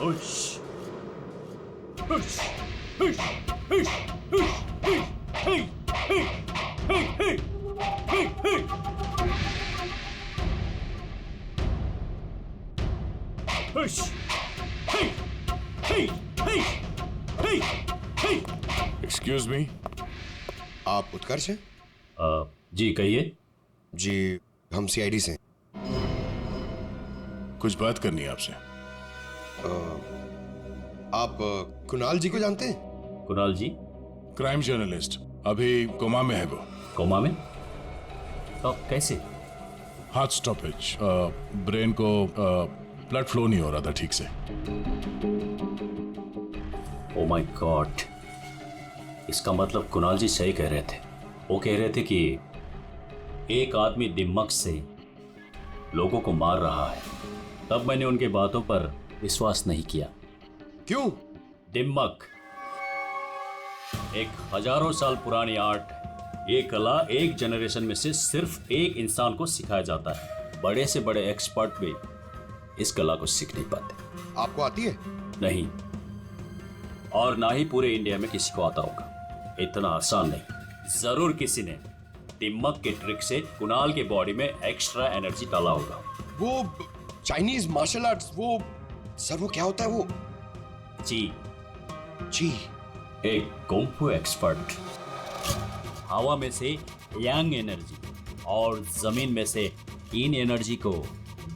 Hush. Hush. Hush. Hush. Hush. Hey. Hey. Hey. Hey. Hey. Hey. Hush. Hey. Hey. Hey. Hey. Hey. Excuse me, आप उत्कर्ष हैं? जी कहिए। जी, हम CID से हैं। कुछ बात करनी है आपसे। आप कुणाल जी को जानते हैं? कुणाल जी क्राइम जर्नलिस्ट, अभी कोमा में है वो। कोमा में? तो कैसे? हार्ट स्टॉपेज, ब्रेन को ब्लड फ्लो नहीं हो रहा था ठीक से। ओ माय गॉड, इसका मतलब कुणाल जी सही कह रहे थे। वो कह रहे थे कि एक आदमी दिमाग से लोगों को मार रहा है। तब मैंने उनके बातों पर विश्वास नहीं किया। क्यों? दिमाग एक हजारों साल पुरानी आर्ट है। ये कला एक जनरेशन में से सिर्फ एक इंसान को सिखाया जाता है। बड़े से बड़े एक्सपर्ट भी इस कला को सीख नहीं पाते। आपको आती है? नहीं, और ना ही पूरे इंडिया में किसी को आता होगा। इतना आसान नहीं। जरूर किसी ने दिमाग के ट्रिक से कुणाल के बॉडी में एक्स्ट्रा एनर्जी डाला होगा। वो चाइनीज मार्शल आर्ट्स, वो सर वो क्या होता है वो? जी, जी, एक कुंफू एक्सपर्ट हवा में से यांग एनर्जी और जमीन में से इन एनर्जी को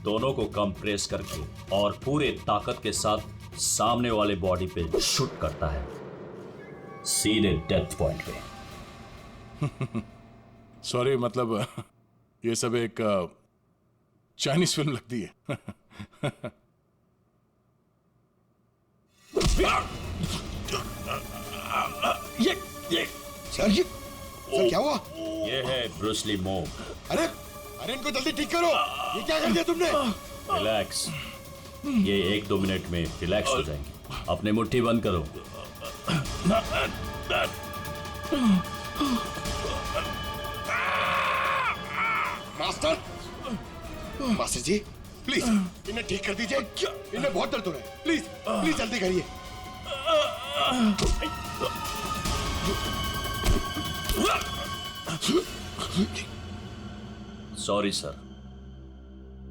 दोनों को कंप्रेस करके और पूरे ताकत के साथ सामने वाले बॉडी पे शूट करता है, सीधे डेथ पॉइंट पे। सॉरी, मतलब ये सब एक चाइनीज फिल्म लगती है। ये सर क्या हुआ? ये है ब्रूसली मूव। अरे अरे इनको जल्दी ठीक करो। ये क्या कर दिया तुमने? रिलैक्स, ये 1-2 मिनट में रिलैक्स हो जाएंगे। अपने मुट्ठी बंद करो। मास्टर, मास्टर जी प्लीज इन्हें ठीक कर दीजिए। इन्हें बहुत दर्द हो रहा है। प्लीज प्लीज जल्दी करिए। सॉरी सर,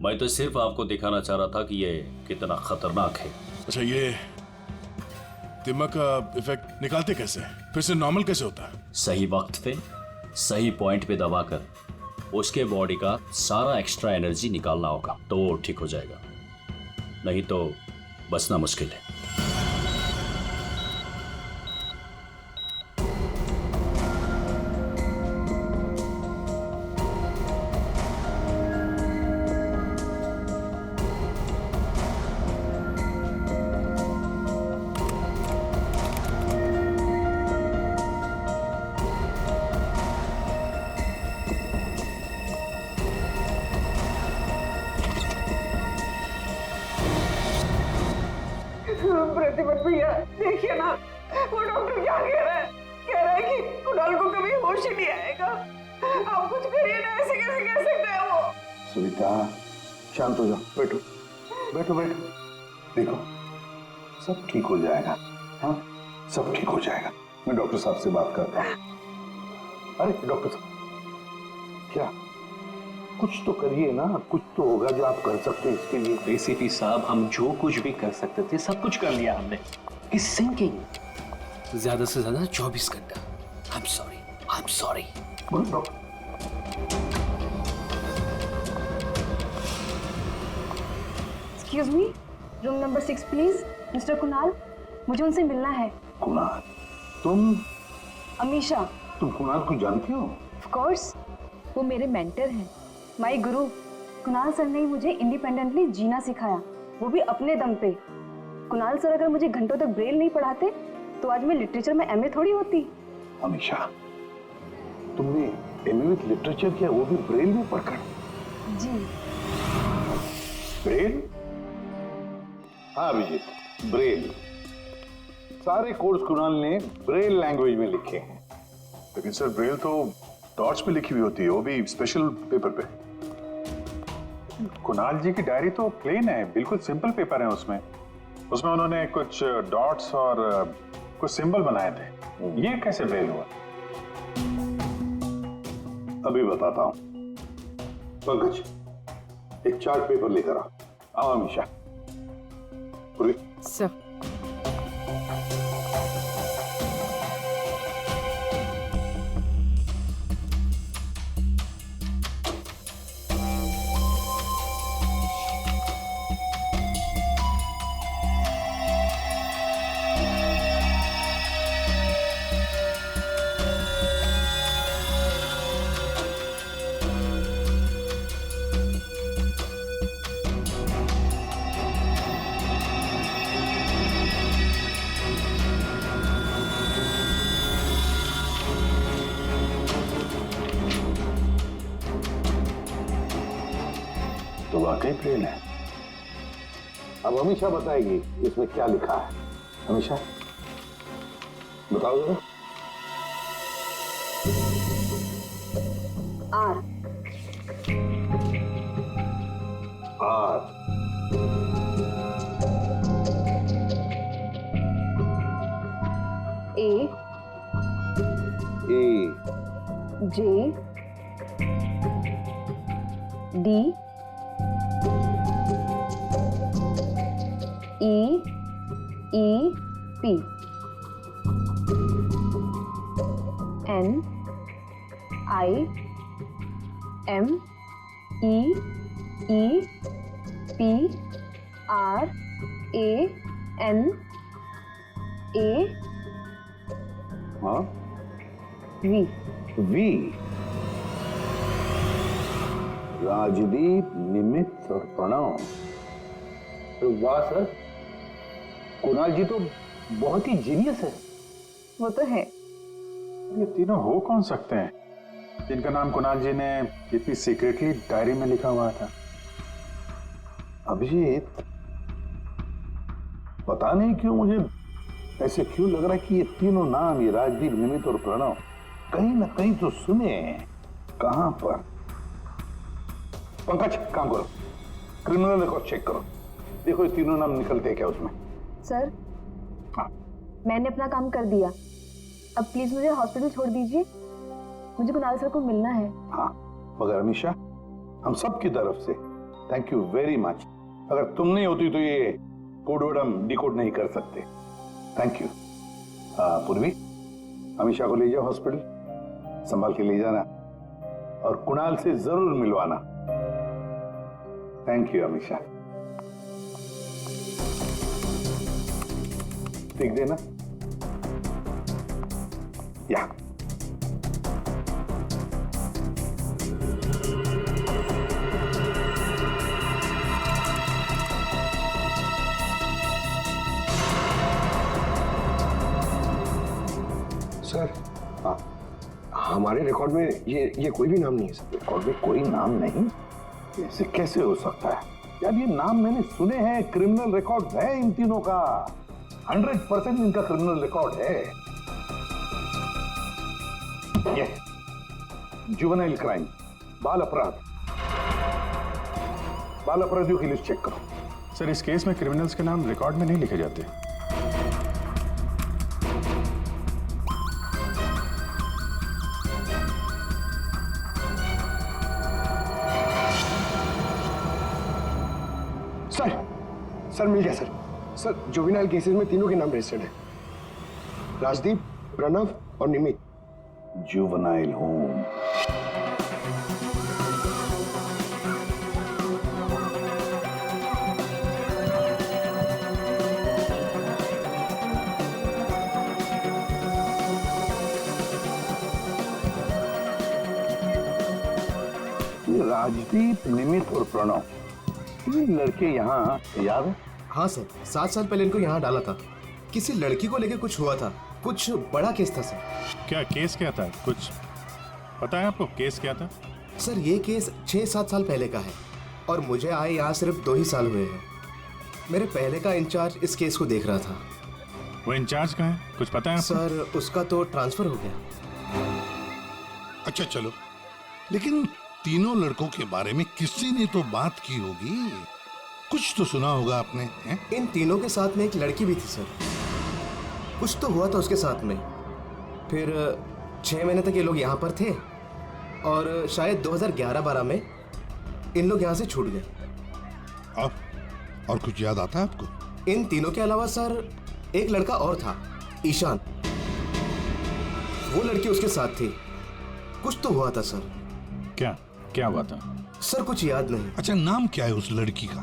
मैं तो सिर्फ आपको दिखाना चाह रहा था कि ये कितना खतरनाक है। अच्छा, ये दिमाग का इफेक्ट निकालते कैसे? फिर से नॉर्मल कैसे होता है? सही वक्त पे सही पॉइंट पे दबाकर उसके बॉडी का सारा एक्स्ट्रा एनर्जी निकालना होगा तो वो ठीक हो जाएगा, नहीं तो बचना मुश्किल है। प्रतिपत भैया देखिए ना, वो डॉक्टर क्या कह रहा है? कह रहा है कि कुणाल को कभी होश ही नहीं आएगा। आप कुछ करिए ना, ऐसे कैसे कह सकता है वो? सुनीता, शांत हो जाओ। बैठो बैठो बैठो। देखो, सब ठीक हो जाएगा। हाँ, सब ठीक हो जाएगा। मैं डॉक्टर साहब से बात करता हूँ। अरे डॉक्टर साहब, क्या कुछ तो करिए ना। कुछ तो होगा जो आप कर सकते हैं इसके लिए। एसीपी साहब, हम जो कुछ भी कर सकते थे सब कुछ कर लिया हमने। इस सिंकिंग ज्यादा से ज्यादा 24 घंटा। I am sorry. Excuse me, room number 6 please. Mister Kunal, मुझे उनसे मिलना है। कुणाल? तुम? अमीशा। तुम कुणाल को जानती हो? ऑफ कोर्स, वो मेरे मेंटर हैं, माय गुरु। कुणाल सर ने मुझे इंडिपेंडेंटली जीना सिखाया, वो भी अपने दम पे। कुणाल सर अगर मुझे घंटों तक ब्रेल नहीं पढ़ाते तो आज मैं लिटरेचर में एमए थोड़ी होती। अमीशा, तुमने एमए विद लिटरेचर किया, वो भी ब्रेल में पढ़कर? जी। ब्रेल? हाँ अभिजीत, ब्रेल। सारे कोर्स कुणाल ने ब्रेल लैंग्वेज में लिखे हैं। लेकिन सर, ब्रेल तो डॉट्स पे लिखी हुई होती है, वो भी स्पेशल पेपर पे। कुणाल जी की डायरी तो प्लेन है, बिल्कुल सिंपल पेपर है उसमें। उसमें उन्होंने कुछ डॉट्स और कुछ सिंबल बनाए थे। ये कैसे फेल हुआ? अभी बताता हूं। पंकज, एक चार्ट पेपर लेकर आओ हमेशा। पूर्वी, सर तो वाकई प्रेम है। अब हमेशा बताएगी इसमें क्या लिखा है। हमेशा बताओ जरा। R R A A J D E P N I M E P R A N A हाँ वी वी। राजदीप, निमित्त और प्रणव। वाह सर, कुणाल जी तो बहुत ही जीनियस है। वो तो है। ये तीनों हो कौन सकते हैं जिनका नाम कुणाल जी ने इतनी सीक्रेटली डायरी में लिखा हुआ था? अभिजीत, पता नहीं क्यों मुझे ऐसे क्यों लग रहा है कि ये तीनों नाम, ये राजदीप, निमित्त और प्रणव, कहीं ना कहीं तो सुने हैं। कहां पर? पंकज, काम करो, क्रिमिनल रिकॉर्ड चेक करो, देखो ये तीनों नाम निकलते हैं क्या उसमें। सर, हाँ। मैंने अपना काम कर दिया। अब प्लीज मुझे हॉस्पिटल छोड़ दीजिए, मुझे कुणाल सर को मिलना है। हाँ, मगर अमीशा, हम सब की तरफ से थैंक यू वेरी मच। अगर तुम नहीं होती तो ये कोड वर्ड हम डिकोड नहीं कर सकते। Thank you. पूर्वी, अमीशा को ले जाओ हॉस्पिटल, संभाल के ले जाना और कुणाल से जरूर मिलवाना। Thank you Amisha. देख देना या सर, हाँ, हमारे रिकॉर्ड में ये कोई भी नाम नहीं है सर। रिकॉर्ड में कोई नाम नहीं? ऐसे कैसे हो सकता है यार? ये नाम मैंने सुने हैं, क्रिमिनल रिकॉर्ड है इन तीनों का, 100% इनका क्रिमिनल रिकॉर्ड है। ये जुवेनाइल क्राइम, बाल अपराध, बाल अपराधियों की लिस्ट चेक करो। सर, इस केस में क्रिमिनल्स के नाम रिकॉर्ड में नहीं लिखे जाते। सर मिल गया सर। सर, जुवेनाइल केसेस में तीनों के नाम रजिस्टर्ड है, राजदीप, प्रणव और निमित। Juvenile home. ये राजदीप, निमित और प्रणव, ये लड़के यहाँ याद है? हाँ सर, 7 साल पहले इनको यहाँ डाला था। किसी लड़की को लेके कुछ हुआ था, कुछ बड़ा केस था सर। क्या केस क्या था? कुछ पता है आपको केस क्या था? सर, ये केस 6-7 साल पहले का है और मुझे आए यहाँ सिर्फ 2 ही साल हुए हैं। मेरे पहले का इंचार्ज इस केस को देख रहा था। वो इंचार्ज कहाँ है, कुछ पता है आपको? सर, उसका तो ट्रांसफर हो गया। अच्छा चलो, लेकिन तीनों लड़कों के बारे में किसी ने तो बात की होगी। कुछ तो सुना होगा आपने, हैं? इन तीनों के साथ में एक लड़की भी थी सर। कुछ तो हुआ था उसके साथ में। फिर 6 महीने तक ये लोग यहाँ पर थे और शायद 2011-12 में इन लोग यहाँ से छूट गए। अब और कुछ याद आता है आपको? इन तीनों के अलावा सर एक लड़का और था, ईशान। वो लड़की उसके साथ थी। कुछ तो हुआ था सर। क्या हुआ था? सर कुछ याद नहीं। अच्छा, नाम क्या है उस लड़की का?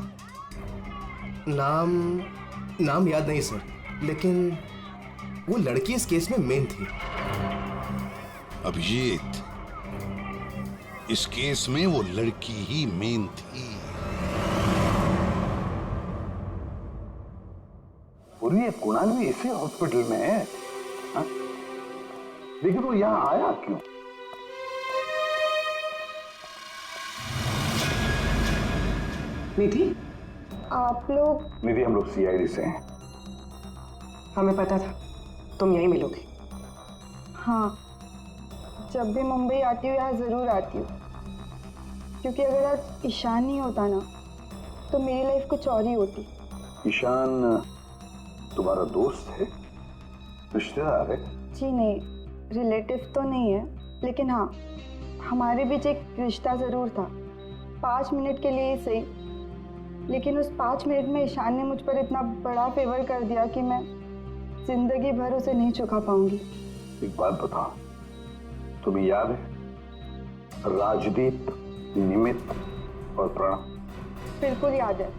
नाम याद नहीं सर, लेकिन वो लड़की इस केस में मेन थी। अभिजीत, इस केस में वो लड़की ही मेन थी। और ये कुणाल भी इसी हॉस्पिटल में है, हा? लेकिन वो यहाँ आया क्यों? निधि, आप लोग? निधि, हम लोग सीआईडी से हैं। हमें पता था तुम यहीं मिलोगे। हाँ, जब भी मुंबई आती हूँ यहाँ ज़रूर आती हूँ, क्योंकि अगर आज ईशान नहीं होता ना तो मेरी लाइफ कुछ और ही होती। ईशान तुम्हारा दोस्त है, रिश्तेदार है? जी नहीं, रिलेटिव तो नहीं है, लेकिन हाँ हमारे बीच एक रिश्ता ज़रूर था, 5 मिनट के लिए ही सही। लेकिन उस 5 मिनट में ईशान ने मुझ पर इतना बड़ा फेवर कर दिया कि मैं जिंदगी भर उसे नहीं चुका पाऊंगी। एक बात बताओ, तुम्हें याद है राजदीप, निमित और प्रणव? बिल्कुल याद है,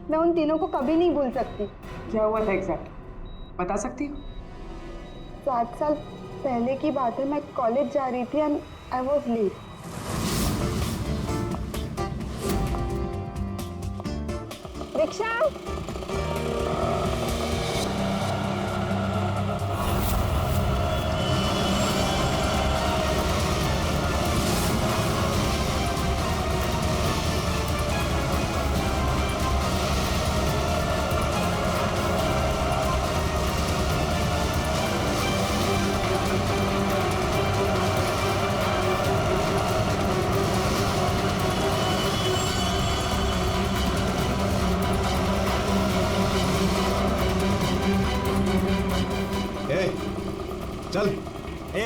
मैं उन तीनों को कभी नहीं भूल सकती। क्या हुआ था एग्जैक्ट बता सकती हो? 7 साल पहले की बात है, मैं कॉलेज जा रही थी and I was late. Rickshaw, चल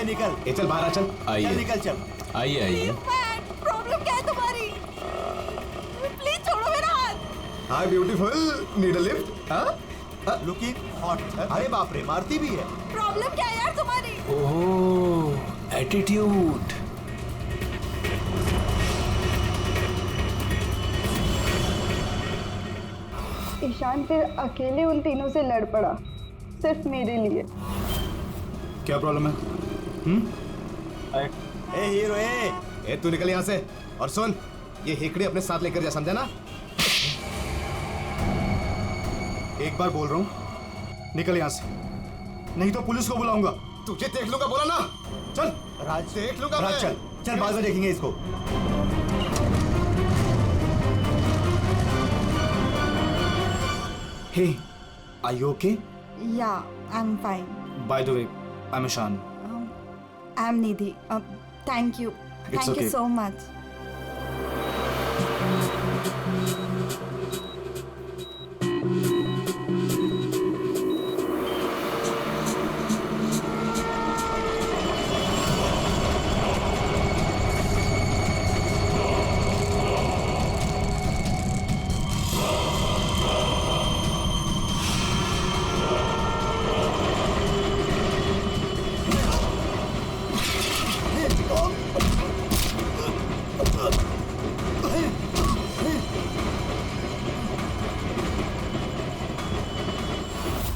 निकल। चल बाहर आ, चल। चल निकल, चल। आइए। प्रॉब्लम क्या है तुम्हारी? प्लीज छोड़ो मेरा हाथ। हाय ब्यूटीफुल, नीड अ लिफ्ट? हाँ, लुकिंग हॉट। अरे बाप रे, मारती भी है। प्रॉब्लम क्या है यार तुम्हारी? ओह, एटीट्यूड। ईशान फिर अकेले उन तीनों से लड़ पड़ा, सिर्फ मेरे लिए। क्या प्रॉब्लम है? ए हीरो, ए तू निकल यहाँ से। और सुन, ये हेकड़ी अपने साथ लेकर जा, समझा ना? एक बार बोल रहा हूँ, निकल यहाँ से, नहीं तो पुलिस को बुलाऊंगा। तुझे देख लूंगा, बोला ना? चल राज, देख लूंगा राज, मैं। चल चल, बाद में देखेंगे इसको। Hey, are you okay? Yeah, I am fine. By the way, I am Ishaan. I am Nidhi. Thank you, thank you so much.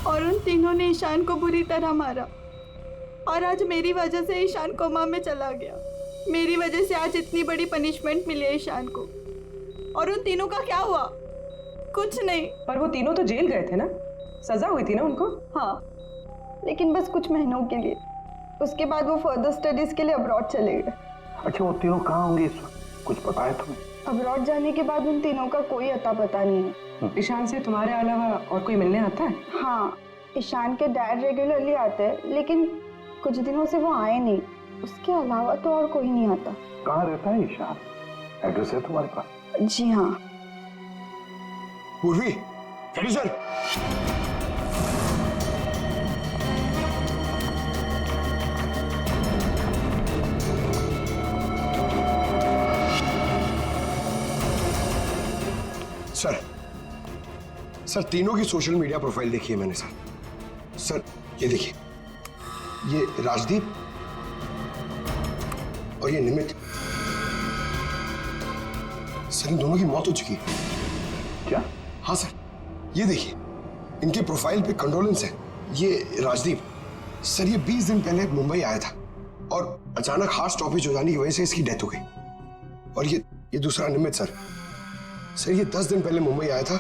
और उन तीनों ने ईशान को बुरी तरह मारा, और आज मेरी वजह से ईशान कोमा में चला गया। मेरी वजह से आज इतनी बड़ी पनिशमेंट मिली है ईशान को। और उन तीनों का क्या हुआ? कुछ नहीं। पर वो तीनों तो जेल गए थे ना, सजा हुई थी ना उनको? हाँ, लेकिन बस कुछ महीनों के लिए। उसके बाद वो फर्दर स्टडीज के लिए अब्रॉड चले गए। अच्छा, वो तीनों कहाँ होंगे इस वक्त? कुछ पता है तुम्हें? अब्रॉड जाने के बाद उन तीनों का कोई अता पता नहीं है। ईशान से तुम्हारे अलावा और कोई मिलने आता है? हाँ, ईशान के डैड रेगुलरली आते हैं, लेकिन कुछ दिनों से वो आए नहीं। उसके अलावा तो और कोई नहीं आता। कहाँ रहता है ईशान? एड्रेस है तुम्हारे पास? जी हाँ। पूर्वी, प्रोड्यूसर। सर तीनों की सोशल मीडिया प्रोफाइल देखी है मैंने सर ये देखिए, ये राजदीप और ये निमित। सर इन दोनों की मौत हो चुकी है। क्या? हाँ सर, ये देखिए इनके प्रोफाइल पे कंडोलेंस है। ये राजदीप सर ये 20 दिन पहले मुंबई आया था और अचानक हार्ट स्टॉपेज हो जाने की वजह से इसकी डेथ हो गई। और ये दूसरा निमित सर ये 10 दिन पहले मुंबई आया था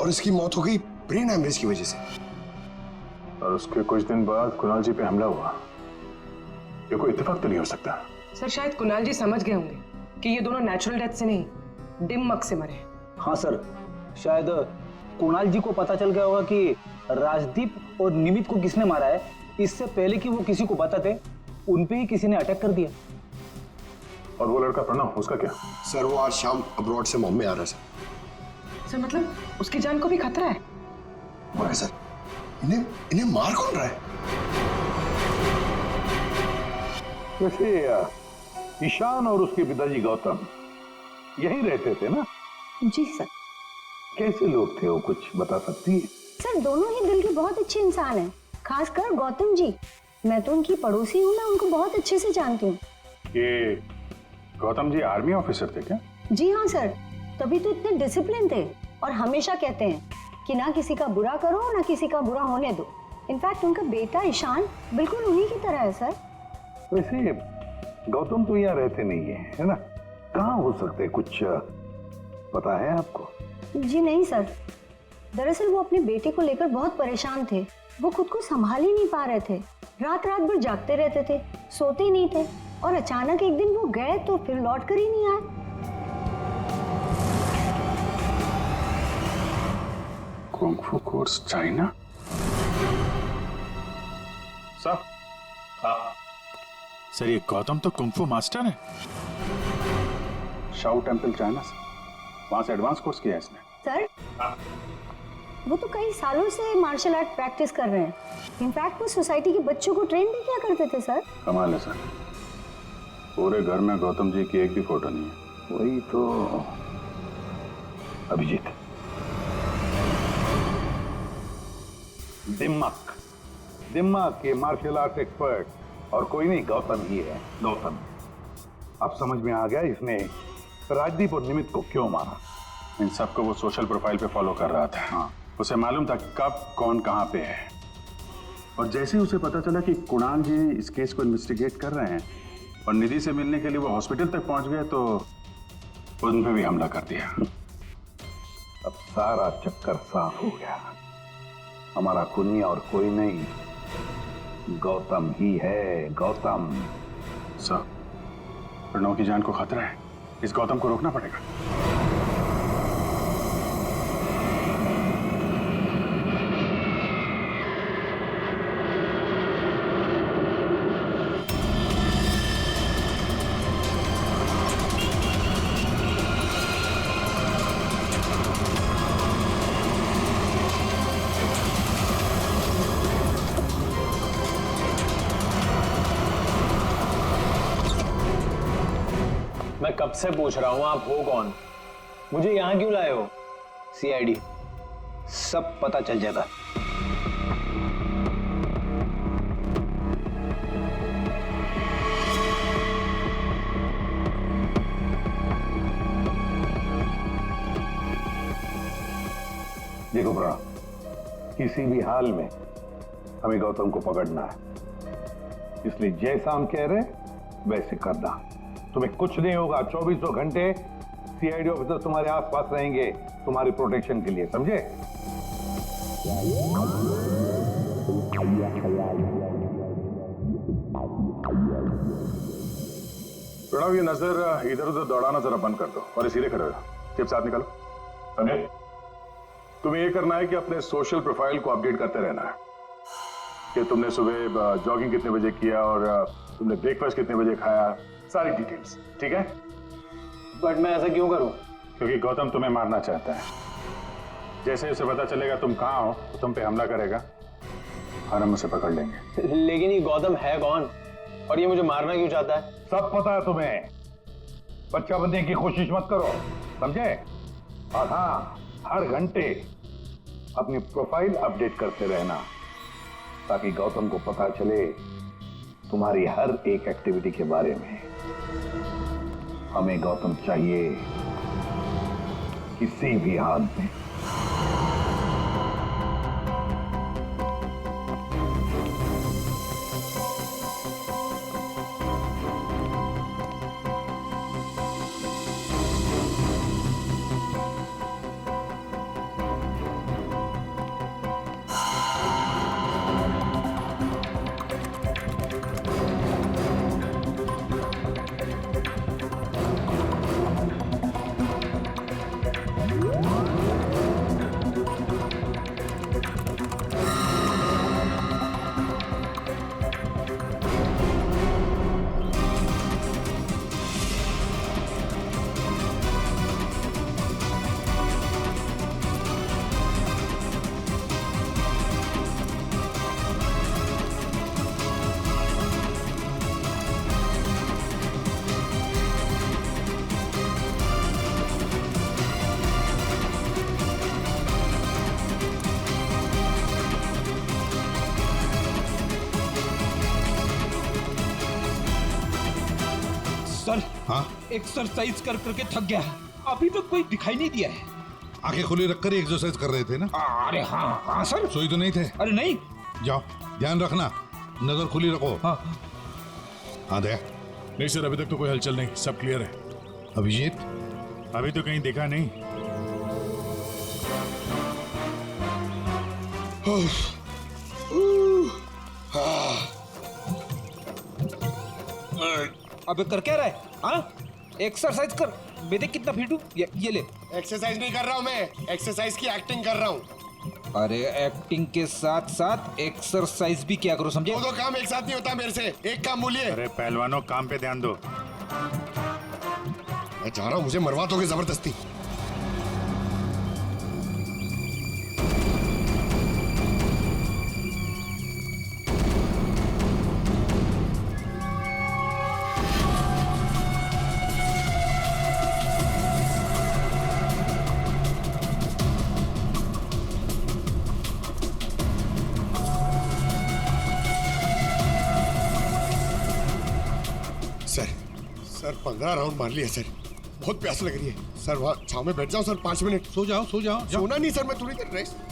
और इसकी मौत हो गई ब्रेन हैमरेज की वजह से। और उसके कुछ दिन बाद कुणाल जी पे हमला हुआ। ये कोई इत्तेफाक तो नहीं हो सकता। सर शायद कुणाल जी समझ गए होंगे कि ये दोनों नेचुरल डेथ से नहीं, डिमक से मरे। हाँ सर, शायद कुणाल जी को पता चल गया होगा कि राजदीप और निमित को किसने मारा है। इससे पहले कि वो किसी को बताते, उन पे ही किसी ने अटैक कर दिया। और वो लड़का प्रणव, उसका क्या? सर वो आज शाम अब्रॉड से बॉम्बे आ रहा है सर मतलब उसकी जान को भी खतरा है। और सर इन्हें मार कौन रहा है? वैसे ईशान और उसके पिताजी गौतम यहीं रहते थे ना? जी सर। कैसे लोग थे वो, कुछ बता सकती है? सर दोनों ही दिल के बहुत अच्छे इंसान हैं, खासकर गौतम जी। मैं तो उनकी पड़ोसी हूँ, मैं उनको बहुत अच्छे से जानती हूँ। ये गौतम जी आर्मी ऑफिसर थे क्या? जी हाँ सर, तभी तो इतने डिसिप्लिन थे और हमेशा कहते हैं कि ना किसी का बुरा करो ना किसी का बुरा होने दो। इनफैक्ट उनका बेटा ईशान बिल्कुल उन्हीं की तरह है सर। वैसे गौतम तो यहाँ रहते नहीं है ना? कहाँ हो सकते, कुछ पता है आपको? जी नहीं सर, दरअसल वो अपने बेटे को लेकर बहुत परेशान थे। वो खुद को संभाल ही नहीं पा रहे थे, रात रात भर जागते रहते थे, सोते ही नहीं थे। और अचानक एक दिन वो गए तो फिर लौट कर ही नहीं आए। Kung fu course China? Sir, sir ये गौतम तो कुंग-फू मास्टर है। शाओ टेम्पल चाइना से, वहां से एडवांस कोर्स किया है इसने। सर वो तो कई सालों से मार्शल आर्ट प्रैक्टिस कर रहे हैं। इनफैक्ट वो सोसाइटी के बच्चों को ट्रेन भी किया करते थे सर। कमाल है सर, पूरे घर में गौतम जी की एक भी फोटो नहीं है। वही तो। अभिजीत, दिमाग के मार्शल आर्ट एक्सपर्ट और कोई नहीं, गौतम ही है। गौतम, अब समझ में आ गया इसने राजदीप और निमित को क्यों मारा। इन सबको वो सोशल प्रोफाइल पे फॉलो कर रहा था। हाँ, उसे मालूम था कब कौन कहाँ पे है। और जैसे ही उसे पता चला कि कुणाल जी इस केस को इन्वेस्टिगेट कर रहे हैं और निधि से मिलने के लिए वो हॉस्पिटल तक पहुंच गए, तो उन पे भी हमला कर दिया। अब सारा चक्कर साफ हो गया। हमारा खूनी और कोई नहीं, गौतम ही है। गौतम। सर, प्रणव की जान को खतरा है, इस गौतम को रोकना पड़ेगा। मैं कब से पूछ रहा हूं आप हो कौन, मुझे यहां क्यों लाए हो? सीआईडी, सब पता चल जाता। देखो प्रणव, किसी भी हाल में हमें गौतम को पकड़ना है, इसलिए जैसा हम कह रहे वैसे करना। तुम्हें कुछ नहीं होगा, 24 घंटे सीआईडी ऑफिसर तुम्हारे आसपास रहेंगे तुम्हारी प्रोटेक्शन के लिए, समझे? प्रणव, ये नजर इधर उधर दौड़ाना जरा बंद कर दो और सीधे खड़े हो। टिप साथ निकालो, समझे? तुम्हें ये करना है कि अपने सोशल प्रोफाइल को अपडेट करते रहना है कि तुमने सुबह जॉगिंग कितने बजे किया और तुमने ब्रेकफास्ट कितने बजे खाया, सारी डिटेल्स, ठीक है? बट मैं ऐसा क्यों करूं? क्योंकि गौतम तुम्हें मारना चाहता है। जैसे उसे पता चलेगा तुम कहाँ हो तो तुम पे हमला करेगा और हम उसे पकड़ लेंगे। लेकिन ये गौतम है कौन और ये मुझे मारना क्यों चाहता है? सब पता है तुम्हें। बच्चा बनने की कोशिश मत करो, समझे? और हाँ, हर घंटे अपनी प्रोफाइल अपडेट करते रहना ताकि गौतम को पता चले तुम्हारी हर एक एक्टिविटी के बारे में। हमें गौतम चाहिए किसी भी हाल में। सर, हाँ? एक्सरसाइज कर करके थक गया, अभी तक कोई दिखाई नहीं दिया है। आंखें खुली रखकर एक्सरसाइज कर रहे थे ना? अरे हाँ हाँ सर। सोई तो नहीं थे? अरे नहीं। जाओ, ध्यान रखना, नजर खुली रखो। हाँ हाँ दया। नहीं सर, अभी तक तो कोई हलचल नहीं, सब क्लियर है। अभिजीत? अभी तो कहीं देखा नहीं। अबे कर क्या रहा है? हाँ, एक्सरसाइज कर। मैं देख कितना फिट हूँ। ये ले। एक्सरसाइज नहीं कर रहा हूँ मैं, एक्सरसाइज की एक्टिंग कर रहा हूँ। अरे एक्टिंग के साथ साथ एक्सरसाइज भी क्या करो, समझे? दो काम एक साथ नहीं होता मेरे से, एक काम बोलिए। अरे पहलवानों, काम पे ध्यान दो। मैं जा रहा हूँ, मुझे मरवा दोगे जबरदस्ती। सर 15 राउंड मार लिया सर, बहुत प्यास लग रही है सर। वहाँ छाव में बैठ जाओ सर, 5 मिनट। सो जाओ सो जाओ। सोना नहीं सर, मैं थोड़ी देर rest.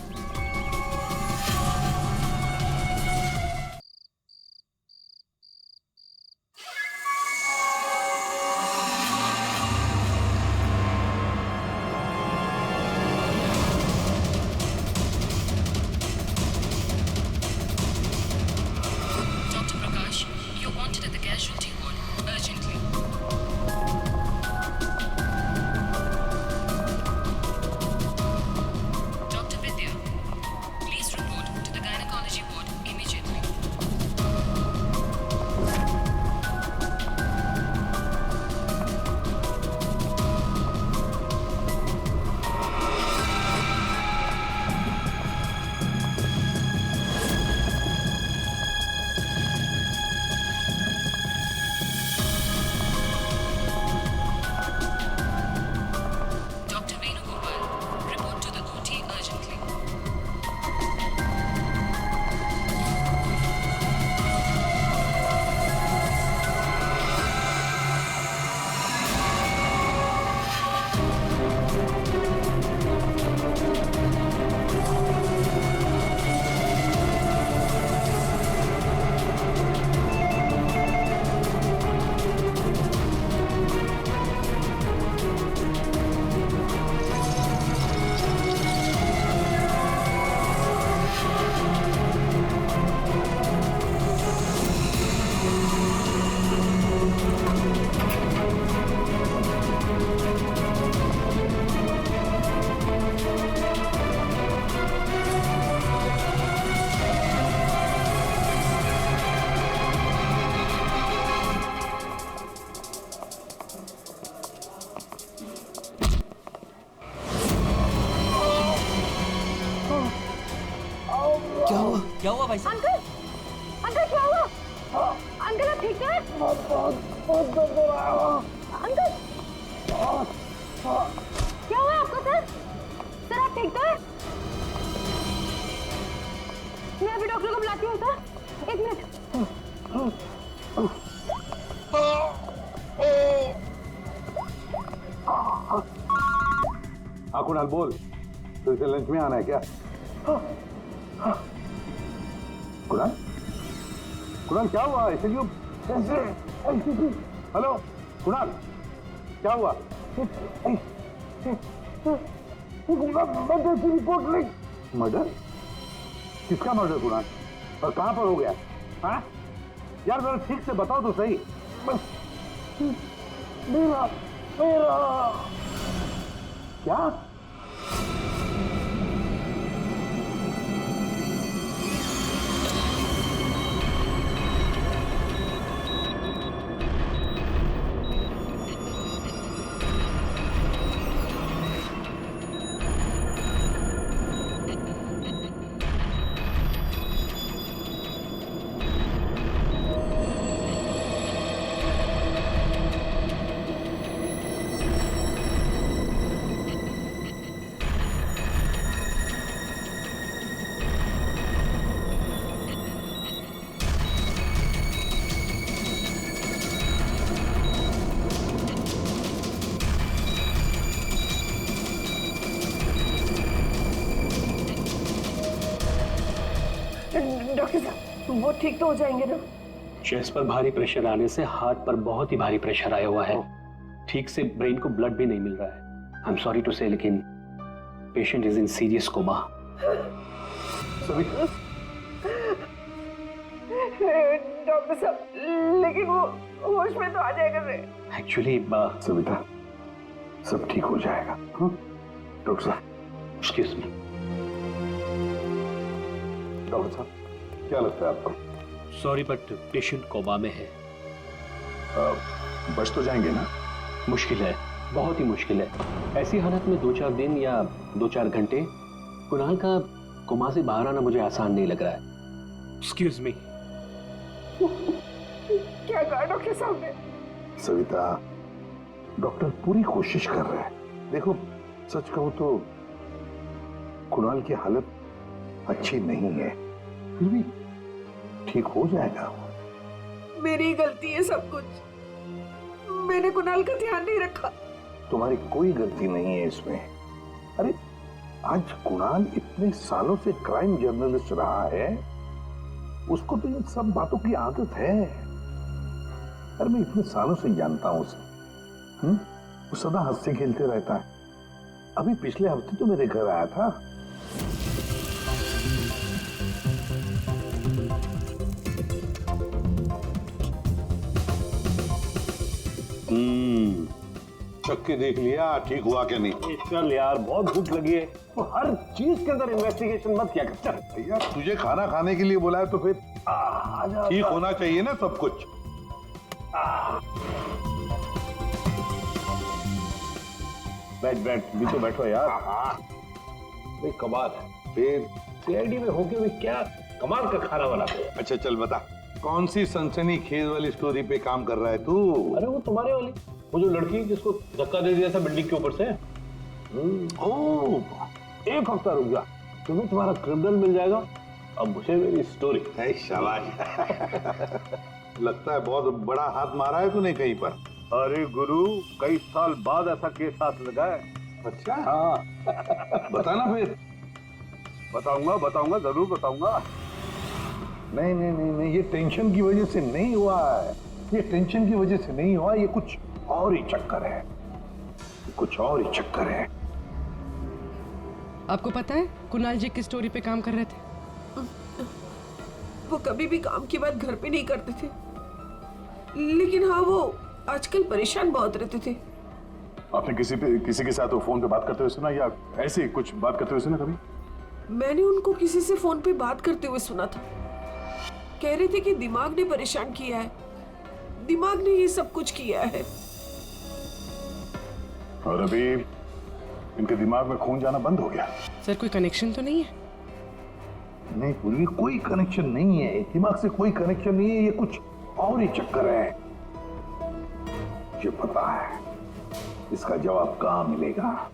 Dr. Prakash, you're wanted at the casualty ward urgently. Dr. Vidya, क्या हुआ भाई साहब? अंकल, अंकल क्या हुआ? अंकल आप ठीक हैं? अंकल क्या हुआ आपको सर? सर आप ठीक तो हैं? मैं अभी डॉक्टर को बुलाती हूँ सर, 1 मिनट। हाँ कुणाल बोल, तो इसे लंच में आना है क्या? कुणाल, कुणाल क्या हुआ? ऐसे क्यों? हेलो कुणाल, क्या हुआ? मर्डर? किसका मर्डर कुणाल? और कहां पर हो गया? हाँ यार जरा ठीक से बताओ तो सही। मेरा क्या? डॉक्टर साहब वो ठीक तो हो जाएंगे ना? चेस्ट पर भारी प्रेशर आने से हार्ट पर बहुत ही भारी प्रेशर आया हुआ है। ठीक से ब्रेन को ब्लड भी नहीं मिल रहा है। I am sorry to say, लेकिन patient is in serious coma. Doctor साहब लेकिन वो होश में तो आ जाएगा रे। एक्चुअली सविता सब ठीक हो जाएगा। डॉक्टर साहब एक्सक्यूज मी। डॉक्टर साहब क्या लगता है आपको? सॉरी बट पेशेंट कोमा में है। बच तो जाएंगे ना? मुश्किल है, बहुत ही मुश्किल है। ऐसी हालत में 2-4 दिन या 2-4 घंटे कुणाल का कोमा से बाहर आना मुझे आसान नहीं लग रहा है। Excuse me. क्या कहा डॉक्टर साहब ने? सविता डॉक्टर पूरी कोशिश कर रहे हैं। देखो सच कहूं तो कुणाल की हालत अच्छी नहीं है, फिर भी ठीक हो जाएगा। मेरी गलती है सब कुछ, मैंने कुणाल का ध्यान नहीं रखा। तुम्हारी कोई गलती नहीं है इसमें। अरे आज कुणाल इतने सालों से क्राइम जर्नलिस्ट रहा है, उसको तो इन सब बातों की आदत है। अरे मैं इतने सालों से जानता हूं उसे। वो सदा हंसते खेलते रहता है। अभी पिछले हफ्ते तो मेरे घर आया था। चख के देख लिया ठीक हुआ क्या नहीं? चल यार बहुत भूख लगी है, तो हर चीज के अंदर इन्वेस्टिगेशन मत क्या कर। चल भैया तुझे खाना खाने के लिए बुलाया तो फिर ठीक होना चाहिए ना सब कुछ। बैठ भी तो बैठो यार। भाई कमाल है, फिर सीआईडी में होके भी क्या कमाल का खाना बनाते हो। अच्छा चल बता, कौन सी सनसनीखेज वाली स्टोरी पे काम कर रहा है तू? अरे वो तुम्हारे वाली, वो जो लड़की जिसको धक्का दे दिया था बिल्डिंग के ऊपर से। ओह 1 हफ्ता रुक जा, तुम्हें तुम्हारा क्रिमिनल मिल जाएगा, अब मुझे मेरी स्टोरी। शाबाश लगता है बहुत बड़ा हाथ मारा है तूने कहीं पर। अरे गुरु कई साल बाद ऐसा केस हाथ लगा है। अच्छा हाँ बताना फिर। बताऊंगा जरूर बताऊंगा। नहीं ये टेंशन की वजह से नहीं हुआ है, ये टेंशन की वजह से नहीं हुआ, ये कुछ और ही चक्कर है, कुछ और ही चक्कर है। आपको पता है कुणाल जी किस स्टोरी पे काम कर रहे थे? वो कभी भी काम की बात घर पे नहीं करते थे, लेकिन हाँ वो आजकल परेशान बहुत रहते थे। आपने किसी के साथ फोन पे बात करते हुए सुना या ऐसे कुछ बात करते हुए सुना कभी? मैंने उनको किसी से फोन पे बात करते हुए सुना था। कह रहे थे कि दिमाग ने परेशान किया है, दिमाग ने ये सब कुछ किया है। और अभी इनके दिमाग में खून जाना बंद हो गया। सर कोई कनेक्शन तो नहीं है? नहीं पूर्वी, कोई कनेक्शन नहीं है, दिमाग से कोई कनेक्शन नहीं है, ये कुछ और ही चक्कर है। मुझे पता है इसका जवाब कहां मिलेगा।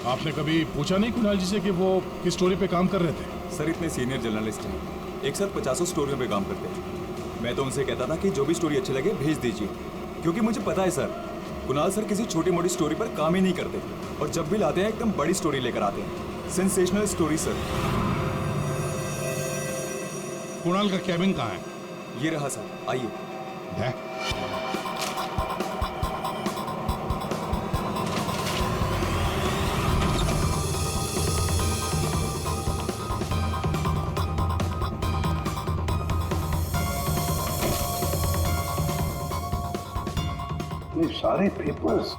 आपने कभी पूछा नहीं कुणाल जी से कि वो किस स्टोरी पे काम कर रहे थे? सर इतने सीनियर जर्नलिस्ट हैं, एक साथ 50 स्टोरियों पे काम करते हैं। मैं तो उनसे कहता था कि जो भी स्टोरी अच्छी लगे भेज दीजिए, क्योंकि मुझे पता है सर कुणाल सर किसी छोटी मोटी स्टोरी पर काम ही नहीं करते, और जब भी लाते हैं एकदम बड़ी स्टोरी लेकर आते हैं, सेंसेशनल स्टोरी सर। कुणाल का कैबिन कहाँ है? ये रहा सर, आइए। ये सारे पेपर्स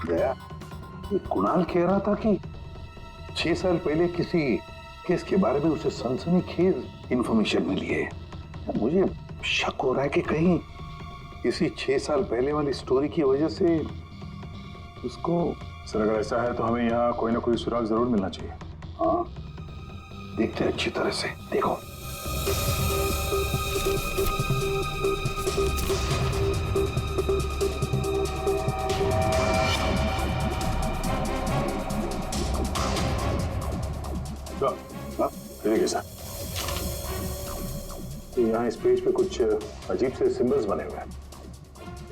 दया, ये कुणाल कह रहा था कि 6 साल पहले किसी केस के बारे में उसे सनसनीखेज इंफॉर्मेशन मिली है। मुझे शक हो रहा है कि कहीं इसी 6 साल पहले वाली स्टोरी की वजह से उसको। सर अगर ऐसा है तो हमें यहाँ कोई ना कोई सुराग जरूर मिलना चाहिए। हाँ देखते हैं अच्छी तरह से, देखो। ठीक है सर, यहाँ इस पेज पे कुछ अजीब से सिंबल्स बने हुए हैं।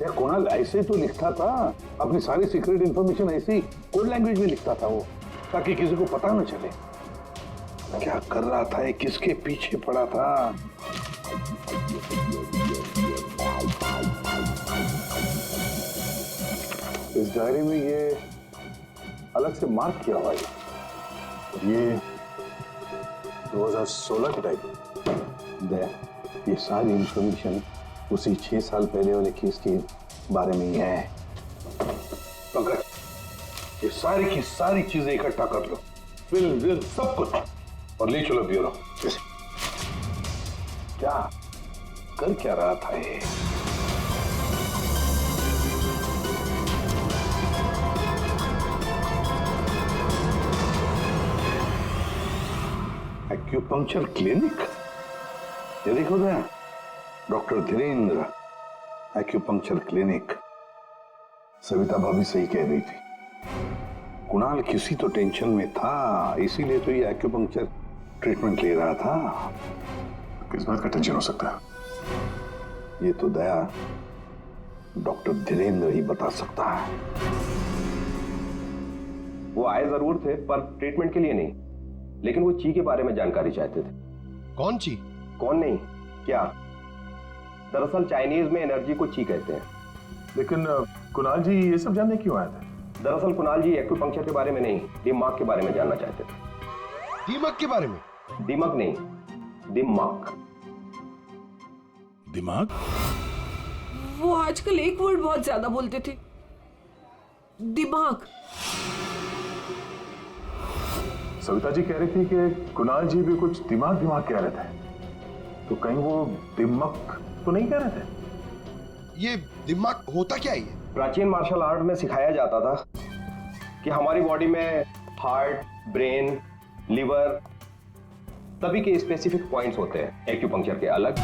यार कुणाल ऐसे तो लिखता था, अपनी सारी सीक्रेट इंफॉर्मेशन ऐसे ही कोड लैंग्वेज में लिखता था वो, ताकि किसी को पता न चले क्या कर रहा था, ये किसके पीछे पड़ा था। इस डायरी में ये अलग से मार्क किया हुआ है, ये 2016 की डायरी। ये सारी इंफॉर्मेशन उसी 6 साल पहले वाले केस के बारे में ही है। पंकज, ये सारी की सारी चीजें इकट्ठा कर लो, फिल्म सब कुछ, और ले चलो ब्यूरो। क्या कर क्या रहा था ये? एक्यूपंक्चर क्लिनिक, ये देखो ना, doctor Dhirendra acupuncture clinic. Savita भाभी सही कह रही थी, कुणाल किसी तो टेंशन में था, इसीलिए तो ये एक्यूपंक्चर ट्रीटमेंट ले रहा था। किस बात का टेंशन हो सकता है? ये तो दया डॉक्टर धीरेन्द्र ही बता सकता है। वो आए जरूर थे पर ट्रीटमेंट के लिए नहीं, लेकिन वो ची के बारे में जानकारी चाहते थे। कौन ची? कौन नहीं, क्या? दरअसल चाइनीज में एनर्जी को ची कहते हैं। लेकिन कुणाल जी ये सब जानने क्यों आए थे? दरअसल कुणाल जी एक्यूपंक्चर के बारे में नहीं, दिमाग के बारे में जानना चाहते थे। दिमाग के बारे में? दिमाग नहीं, दिमाग। दिमाग? वो आजकल एक वर्ड बहुत ज्यादा बोलते थे, दिमाग। सविता जी कह रही थी कि कुणाल जी भी कुछ दिमाग दिमाग कह रहे थे, तो कहीं वो दिमाग तो नहीं कह रहे थे? ये दिमाग होता क्या है? प्राचीन मार्शल आर्ट में सिखाया जाता था कि हमारी बॉडी में हार्ट, ब्रेन, लिवर सभी के स्पेसिफिक पॉइंट्स होते हैं, एक्यूपंक्चर के अलग।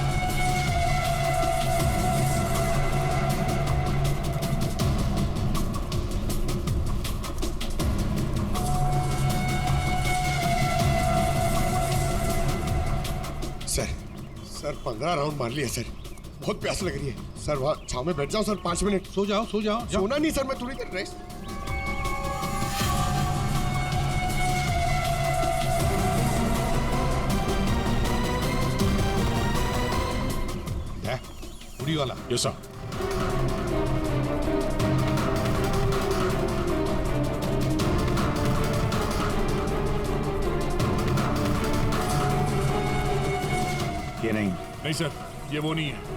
सर 15 राउंड मार लिया सर। बहुत प्यास लग रही है सर। वहाँ छाव में बैठ जाओ सर 5 मिनट। सो जाओ सो जाओ। सोना नहीं सर, मैं थोड़ी देर रेस्ट। पूरी वाला। Yes sir. ये नहीं। नहीं सर, ये वो नहीं है।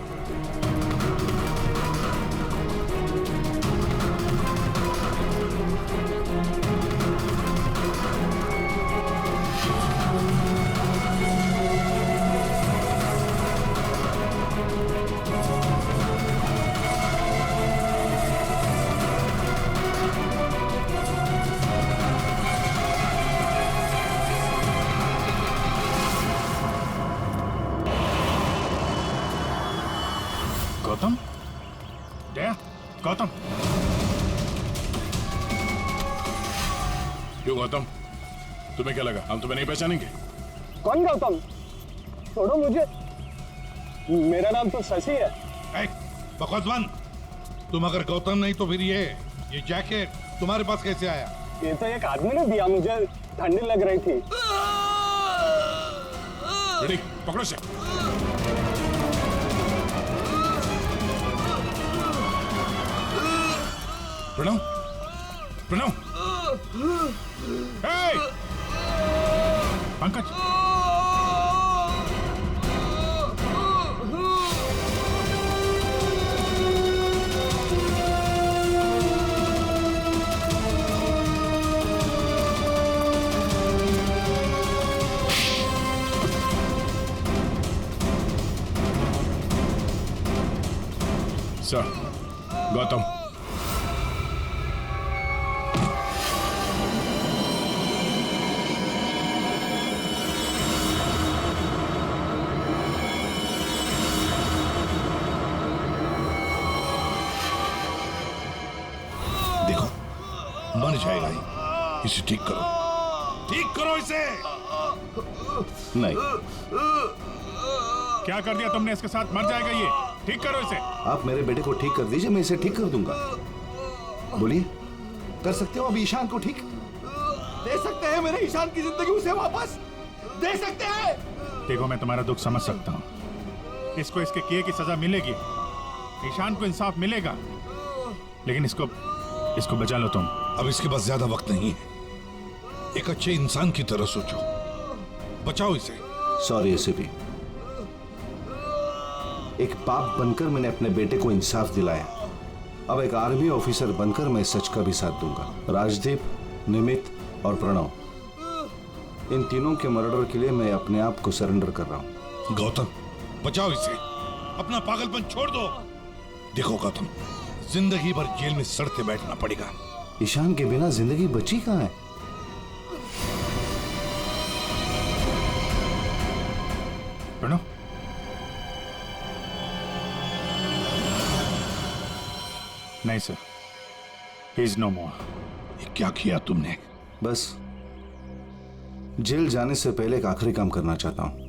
गौतम? दया? गौतम? क्यों गौतम? तुम्हें क्या लगा हम तुम्हें नहीं पहचानेंगे? कौन गौतम? छोड़ो मुझे, मेरा नाम तो शशि है। बकवास बंद। तुम अगर गौतम नहीं तो फिर ये जैकेट तुम्हारे पास कैसे आया? ये तो एक आदमी ने दिया मुझे, ठंडी लग रही थी। रेडी, पकड़ो से। प्रणव, प्रणव, पंकज, सर, गौतम। मर जाएगा ही। इसे ठीक करो, ठीक करो इसे। नहीं। क्या कर दिया तुमने इसके साथ? मर जाएगा ये। ठीक करो इसे। आप मेरे बेटे को ठीक कर दीजिए, मैं इसे ठीक कर दूंगा। बोलिए, कर सकते हो अब ईशान को ठीक? दे सकते हैं मेरे ईशान की जिंदगी उसे वापस? दे सकते हैं? देखो, मैं तुम्हारा दुख समझ सकता हूँ। इसको इसके किए की सजा मिलेगी, ईशान को इंसाफ मिलेगा, लेकिन इसको बचा लो तुम। अब इसके पास ज्यादा वक्त नहीं है। एक अच्छे इंसान की तरह सोचो, बचाओ इसे। सॉरी एसीपी, एक बाप बनकर मैंने अपने बेटे को इंसाफ दिलाया। अब एक आर्मी ऑफिसर बनकर मैं सच का भी साथ दूंगा। राजदीप, निमित और प्रणव, इन तीनों के मर्डर के लिए मैं अपने आप को सरेंडर कर रहा हूं। गौतम, बचाओ इसे, अपना पागलपन छोड़ दो। देखो गौतम, जिंदगी भर जेल में सड़ते बैठना पड़ेगा। ईशान के बिना जिंदगी बची कहां है? प्रणव, नहीं सर, ही इज नो मोर। क्या किया तुमने? बस जेल जाने से पहले एक आखिरी काम करना चाहता हूं।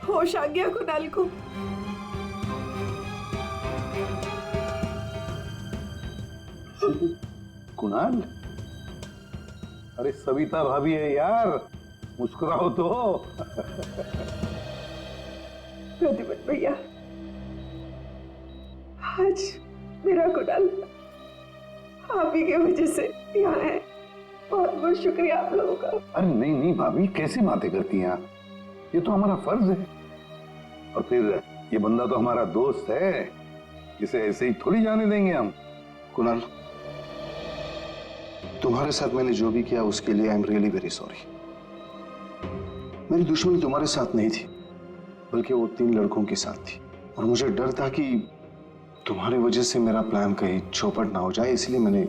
होश आ गया कुणाल को। कुणाल, अरे सविता भाभी है यार, मुस्कुराओ तो। प्रतिपत भैया, आज मेरा कुणाल आप ही की वजह से यहाँ है। बहुत बहुत शुक्रिया आप लोगों का। अरे नहीं नहीं भाभी, कैसी बातें करती हैं आप? ये तो हमारा फर्ज है। और फिर ये बंदा तो हमारा दोस्त है, इसे ऐसे ही थोड़ी जाने देंगे हम। कुणाल, तुम्हारे साथ मैंने जो भी किया उसके लिए I am really very sorry. मेरी दुश्मनी तुम्हारे साथ नहीं थी, बल्कि वो 3 लड़कों के साथ थी। और मुझे डर था कि तुम्हारी वजह से मेरा प्लान कहीं चौपट ना हो जाए, इसलिए मैंने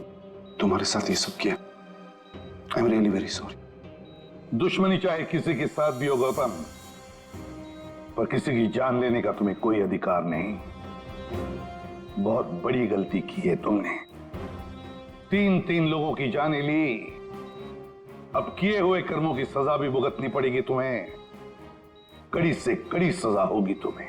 तुम्हारे साथ ये सब किया। I am really very sorry. दुश्मनी चाहे किसी के साथ भी हो गौतम, पर किसी की जान लेने का तुम्हें कोई अधिकार नहीं। बहुत बड़ी गलती की है तुमने। 3 लोगों की जानें ली, अब किए हुए कर्मों की सजा भी भुगतनी पड़ेगी तुम्हें। कड़ी से कड़ी सजा होगी तुम्हें।